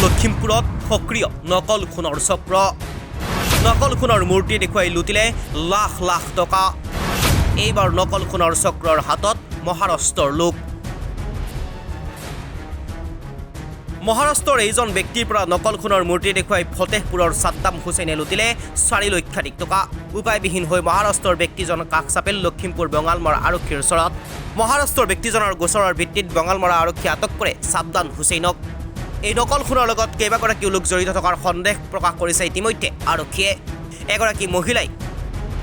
লখিমপুৰত সক্ৰিয় নকল সোণৰ চক্ৰ। নকল সোণৰ মূৰ্তি দেখুৱাই লুটিলে লাখ লাখ টকা। এইবাৰ নকল সোণৰ চক্ৰৰ হাতত মহাৰাষ্ট্ৰৰ লোক। মহাৰাষ্ট্ৰৰ এইজন ব্যক্তিৰ পৰা নকল সোণৰ মূৰ্তি দেখুৱাই ফতেহপুৰৰ ছাদ্দাম হুছেইনে লুটিলে 4 লক্ষাধিক টকা। উপায়বিহীন হৈ মহাৰাষ্ট্ৰৰ ব্যক্তিজন কাষ চাপিল লখিমপুৰ বঙালমৰা আৰক্ষীৰ ওচৰত। মহাৰাষ্ট্ৰৰ ব্যক্তিজনৰ গোচৰৰ ভিত্তিত বঙালমৰা আৰক্ষীয়ে আটক কৰে ছাদ্দাম হুছেইনক। এই নকল সোণৰ লগত কেইবাগৰাকীও লোক জড়িত থকাৰ সন্দেহ প্ৰকাশ কৰিছে ইতিমধ্যে আৰক্ষীয়ে। এগৰাকী মহিলাই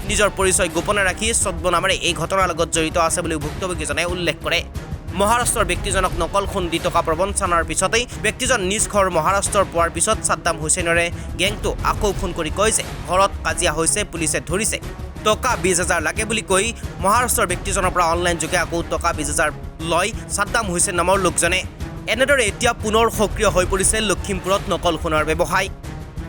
নিজৰ পৰিচয় গোপনে ৰাখি ছদ্ম নামেৰে এই ঘটনাৰ লগত জড়িত আছে বুলি ভুক্তভোগীজনে উল্লেখ কৰে। মহাৰাষ্ট্ৰৰ ব্যক্তিজনক নকল সোণ দি টকা প্ৰবঞ্চনাৰ পিছতেই ব্যক্তিজন নিজ ঘৰ মহাৰাষ্ট্ৰৰ পোৱাৰ পিছত ছাদ্দাম হুছেইনৰে গেংটো আকৌ ফোন কৰি কয় যে ঘৰত কাজিয়া হৈছে, পুলিচে ধৰিছে, টকা 20,000 লাগে বুলি কৈ মহাৰাষ্ট্ৰৰ ব্যক্তিজনৰ পৰা অনলাইন যোগে আকৌ টকা 20,000 লয় ছাদ্দাম হুছেইন নামৰ লোকজনে। এনেদৰে এতিয়া পুনৰ সক্ৰিয় হৈ পৰিছে লখিমপুৰত নকল সোণৰ ব্যৱসায়।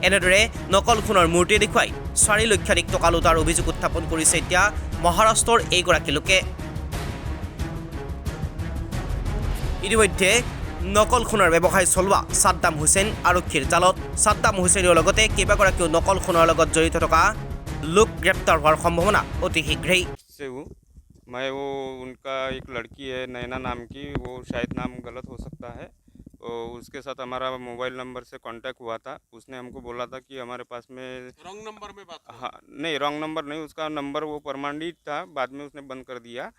এনেদৰে নকল সোণৰ মূৰ্তি দেখুৱাই 4 লক্ষাধিক টকা লুটাৰ অভিযোগ উত্থাপন কৰিছে এতিয়া মহাৰাষ্ট্ৰৰ এইগৰাকী লোকে। ইতিমধ্যে নকল সোণৰ ব্যৱসায় চলোৱা ছাদ্দাম হুছেইন আৰক্ষীৰ জালত। ছাদ্দাম হুছেইনৰ লগতে কেইবাগৰাকীও নকল সোণৰ লগত জড়িত থকা লোক গ্ৰেপ্তাৰ হোৱাৰ সম্ভাৱনা অতি শীঘ্ৰেই। मैं वो उनका एक लड़की है नैना नाम की, वो शायद नाम गलत हो सकता है, तो उसके साथ हमारा मोबाइल नंबर से कांटेक्ट हुआ था। उसने हमको बोला था कि हमारे पास में रॉन्ग नंबर में बात। हाँ नहीं, रॉन्ग नंबर नहीं, उसका नंबर वो परमानेंट था, बाद में उसने बंद कर दिया।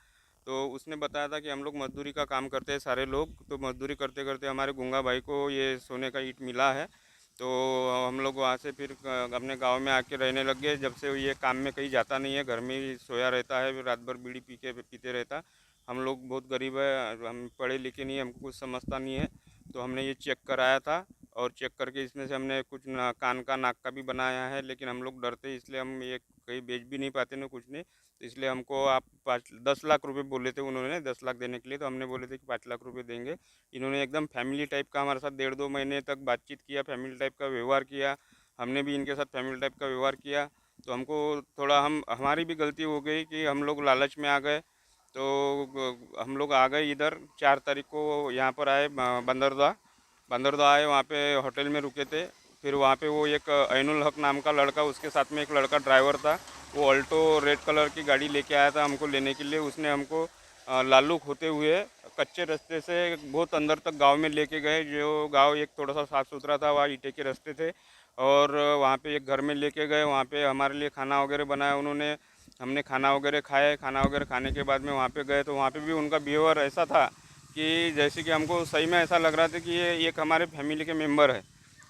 तो उसने बताया था कि हम लोग मजदूरी का काम करते हैं सारे लोग, तो मजदूरी करते करते हमारे गुंगा भाई को ये सोने का ईंट मिला है, तो हम लोग वहाँ से फिर अपने गांव में आके रहने लग गए। जब से ये काम में कहीं जाता नहीं है, घर में ही सोया रहता है, रात भर बीड़ी पीते रहता। हम लोग बहुत गरीब है, हम पढ़े लिखे नहीं है, हमको कुछ समझता नहीं है। तो हमने ये चेक कराया था और चेक करके इसमें से हमने कुछ कान का नाक का भी बनाया है, लेकिन हम लोग डरते इसलिए हम ये कहीं बेच भी नहीं पाते ना कुछ नहीं। तो इसलिए हमको आप 10 लाख रुपए बोले थे उन्होंने, 10 लाख देने के लिए। तो हमने बोले थे कि 5 लाख रुपए देंगे। इन्होंने एकदम फैमिली टाइप का हमारे साथ 1.5-2 महीने तक बातचीत किया, फैमिली टाइप का व्यवहार किया। हमने भी इनके साथ फैमिली टाइप का व्यवहार किया। तो हमको थोड़ा हमारी भी गलती हो गई कि हम लोग लालच में आ गए। तो हम लोग आ गए इधर 4 तारीख को यहाँ पर आए बंदरदुआ आए, वहाँ पे होटल में रुके थे। फिर वहाँ पे वो एक ऐनुल हक नाम का लड़का, उसके साथ में एक लड़का ड्राइवर था, वो ऑल्टो रेड कलर की गाड़ी लेके आया था हमको लेने के लिए। उसने हमको लालूक होते हुए कच्चे रास्ते से बहुत अंदर तक गांव में लेके गए। जो गांव एक थोड़ा सा साफ़ सुथरा था, वहाँ ईंटे के रास्ते थे, और वहाँ पे एक घर में लेके गए। वहाँ पे हमारे लिए खाना वगैरह बनाया उन्होंने, हमने खाना वगैरह खाए। खाना वगैरह खाने के बाद में वहाँ पे गए, तो वहाँ पे भी उनका बिहेवियर ऐसा था कि जैसे कि हमको सही में ऐसा लग रहा था कि ये एक हमारे फैमिली के मेम्बर है।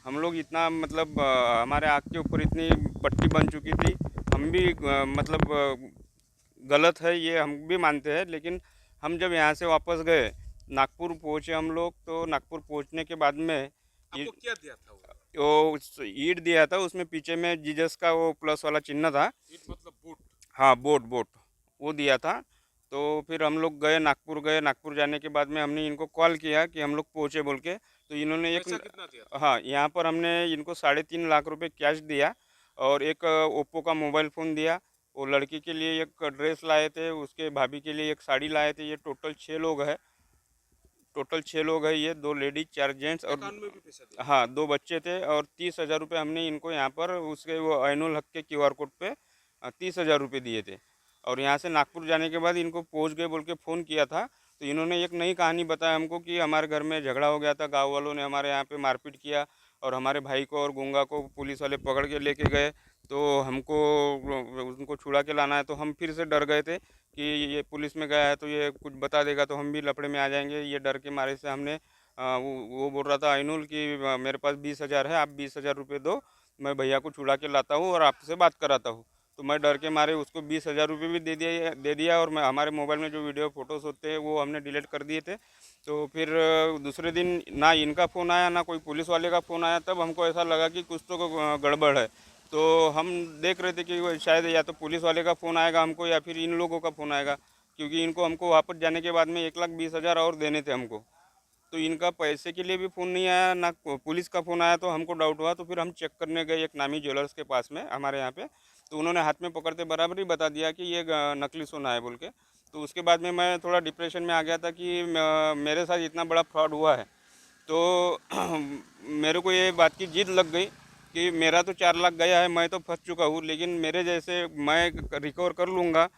हम लोग इतना मतलब हमारे आँख के ऊपर इतनी पट्टी बन चुकी थी, हम भी मतलब गलत है ये हम भी मानते हैं। लेकिन हम जब यहाँ से वापस गए, नागपुर पहुँचे हम लोग, तो नागपुर पहुँचने के बाद में आपको क्या दिया था वो ईंट दिया था, उसमें पीछे में जीसस का वो प्लस वाला चिन्ह था। ईंट मतलब बूट? हाँ, बोट वो दिया था। तो फिर हम लोग गए, नागपुर जाने के बाद में हमने इनको कॉल किया कि हम लोग पहुँचे बोल के। तो इन्होंने एक कितना दिया? हाँ, यहाँ पर हमने इनको 3.5 लाख रुपए कैश दिया और एक ओप्पो का मोबाइल फ़ोन दिया। वो लड़की के लिए एक ड्रेस लाए थे, उसके भाभी के लिए एक साड़ी लाए थे। ये टोटल 6 लोग है, ये 2 लेडीज 4 जेंट्स और हाँ 2 बच्चे थे। और 30,000 रुपये हमने इनको यहाँ पर उसके वो ऐनुल हक के QR कोड पे 30,000 रुपये दिए थे। और यहाँ से नागपुर जाने के बाद इनको पहुँच गए बोल के फ़ोन किया था, तो इन्होंने एक नई कहानी बताया हमको कि हमारे घर में झगड़ा हो गया था, गांव वालों ने हमारे यहाँ पे मारपीट किया और हमारे भाई को और गुंगा को पुलिस वाले पकड़ के लेके गए। तो हमको उनको छुड़ा के लाना है, तो हम फिर से डर गए थे कि ये पुलिस में गया है तो ये कुछ बता देगा तो हम भी लफड़े में आ जाएंगे। ये डर के मारे से हमने वो बोल रहा था ऐनुल कि मेरे पास 20,000 है, आप 20,000 रुपये दो, मैं भैया को छुड़ा के लाता हूँ और आपसे बात कराता हूँ। तो मैं डर के मारे उसको 20,000 रुपये भी दे दिया और मैं हमारे मोबाइल में जो वीडियो फ़ोटोज़ होते हैं वो हमने डिलीट कर दिए थे। तो फिर दूसरे दिन ना इनका फ़ोन आया ना कोई पुलिस वाले का फ़ोन आया, तब हमको ऐसा लगा कि कुछ तो गड़बड़ है। तो हम देख रहे थे कि शायद या तो पुलिस वाले का फ़ोन आएगा हमको या फिर इन लोगों का फ़ोन आएगा, क्योंकि इनको हमको वापस जाने के बाद में 1,20,000 और देने थे हमको। तो इनका पैसे के लिए भी फ़ोन नहीं आया, ना पुलिस का फ़ोन आया, तो हमको डाउट हुआ। तो फिर हम चेक करने गए एक नामी ज्वेलर्स के पास में हमारे यहाँ पे, तो उन्होंने हाथ में पकड़ते बराबर ही बता दिया कि ये नकली सोना है बोल के। तो उसके बाद में मैं थोड़ा डिप्रेशन में आ गया था कि मेरे साथ इतना बड़ा फ्रॉड हुआ है। तो मेरे को ये बात की जिद लग गई कि मेरा तो 4 लाख गया है, मैं तो फंस चुका हूँ, लेकिन मेरे जैसे मैं रिकवर कर लूँगा।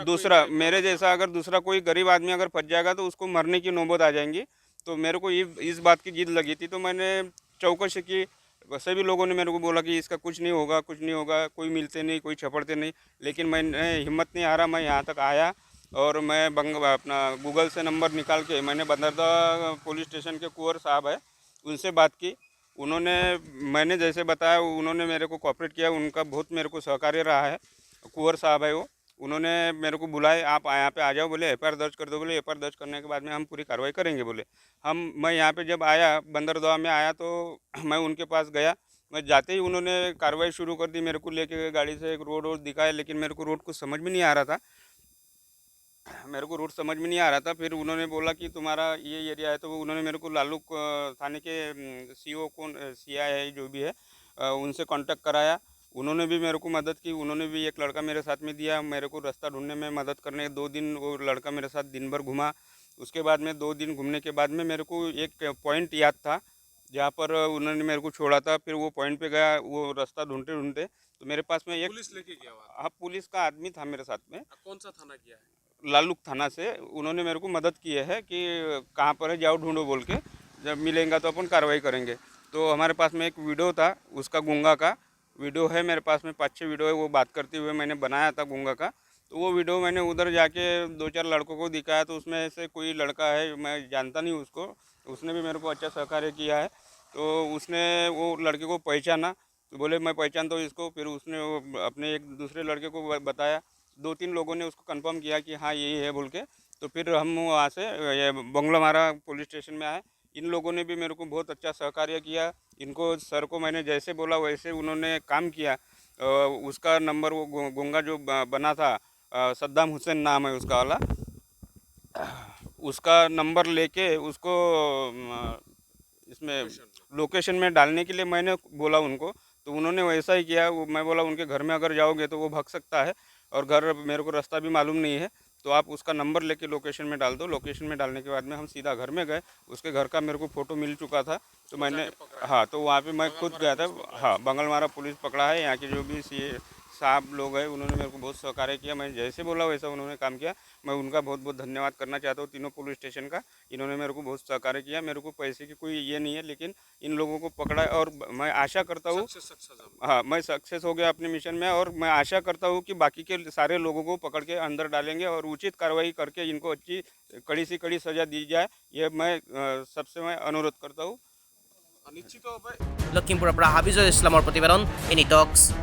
दूसरा मेरे जैसा अगर दूसरा कोई गरीब आदमी अगर फंस जाएगा तो उसको मरने की नौबत आ जाएंगी। तो मेरे को इस बात की जिद लगी थी, तो मैंने चौकसी की। सभी लोगों ने मेरे को बोला कि इसका कुछ नहीं होगा, कुछ नहीं होगा, कोई मिलते नहीं, कोई छपड़ते नहीं। लेकिन मैंने हिम्मत नहीं हारा, मैं यहाँ तक आया और मैं अपना गूगल से नंबर निकाल के मैंने बंदरदा पुलिस स्टेशन के कुंवर साहब है उनसे बात की। उन्होंने मैंने जैसे बताया उन्होंने मेरे को कोऑपरेट किया, उनका बहुत मेरे को सहकार्य रहा है। कुंवर साहब है वो, उन्होंने मेरे को बुलाए, आप यहाँ पे आ जाओ, बोले एफआईआर दर्ज कर दो, बोले एफआईआर दर्ज करने के बाद में हम पूरी कार्रवाई करेंगे बोले। मैं यहाँ पे जब आया बंदरदवा में आया तो मैं उनके पास गया। मैं जाते ही उन्होंने कार्रवाई शुरू कर दी, मेरे को लेके गाड़ी से एक रोड दिखाया, लेकिन मेरे को रोड कुछ समझ में नहीं आ रहा था। फिर उन्होंने बोला कि तुम्हारा ये एरिया है, तो उन्होंने मेरे को लालूक थाने के सीओ कौन सीआई है जो भी है उनसे कांटेक्ट कराया। उन्होंने भी मेरे को मदद की। उन्होंने भी एक लड़का मेरे साथ में दिया, मेरे को रास्ता ढूंढने में मदद करने। 2 दिन वो लड़का मेरे साथ दिन भर घुमा। उसके बाद में 2 दिन घूमने के बाद में मेरे को एक पॉइंट याद था जहाँ पर उन्होंने मेरे को छोड़ा था। फिर वो पॉइंट पे गया, वो रास्ता ढूंढते ढूंढते तो मेरे पास में एक पुलिस लेके गया वहाँ? हाँ, पुलिस का आदमी था मेरे साथ में। कौन सा थाना किया है? लालूक थाना से उन्होंने मेरे को मदद की है कि कहाँ पर है, जाओ ढूंढो बोल के, जब मिलेगा तो अपन कार्रवाई करेंगे। तो हमारे पास में एक वीडियो था उसका, गूंगा का वीडियो है मेरे पास में, 5-6 वीडियो है, वो बात करते हुए मैंने बनाया था गूंगा का। तो वो वीडियो मैंने उधर जाके 2-4 लड़कों को दिखाया, तो उसमें से कोई लड़का है, मैं जानता नहीं उसको, उसने भी मेरे को अच्छा सहकार्य किया है। तो उसने वो लड़के को पहचाना, तो बोले मैं पहचानता हूँ इसको। फिर उसने वो अपने एक दूसरे लड़के को बताया, 2-3 लोगों ने उसको कंफर्म किया कि हाँ यही है बोल के। तो फिर हम वहाँ से ये बंगलामारा पुलिस स्टेशन में आए। इन लोगों ने भी मेरे को बहुत अच्छा सहकार्य किया। इनको सर को मैंने जैसे बोला वैसे उन्होंने काम किया। उसका नंबर वो गूंगा जो बना था, सद्दाम हुसैन नाम है उसका वाला, उसका नंबर लेके उसको इसमें लोकेशन में डालने के लिए मैंने बोला उनको, तो उन्होंने वैसा ही किया। मैं बोला उनके घर में अगर जाओगे तो वो भाग सकता है और घर मेरे को रास्ता भी मालूम नहीं है, तो आप उसका नंबर लेके लोकेशन में डाल दो। लोकेशन में डालने के बाद में हम सीधा घर में गए। उसके घर का मेरे को फ़ोटो मिल चुका था, तो मैंने हाँ, तो वहाँ पे मैं खुद गया था। हाँ, बंगलमारा पुलिस पकड़ा है। यहाँ के जो भी सी साहब लोग हैं उन्होंने मेरे को बहुत सहकार्य किया। मैंने जैसे बोला वैसा उन्होंने काम किया। मैं उनका बहुत बहुत धन्यवाद करना चाहता हूँ, तीनों पुलिस स्टेशन का। इन्होंने मेरे को बहुत सहकार्य किया। मेरे को पैसे की कोई ये नहीं है, लेकिन इन लोगों को पकड़ा है और मैं आशा करता हूँ, हाँ, मैं सक्सेस हो गया अपने मिशन में। और मैं आशा करता हूँ कि बाकी के सारे लोगों को पकड़ के अंदर डालेंगे और उचित कार्रवाई करके इनको अच्छी कड़ी से कड़ी सज़ा दी जाए, ये मैं सबसे मैं अनुरोध करता हूँ। निश्चित। লখিমপুৰৰ পৰা হাবিজুল ইছলামৰ প্ৰতিবেদন, এনি টক্স।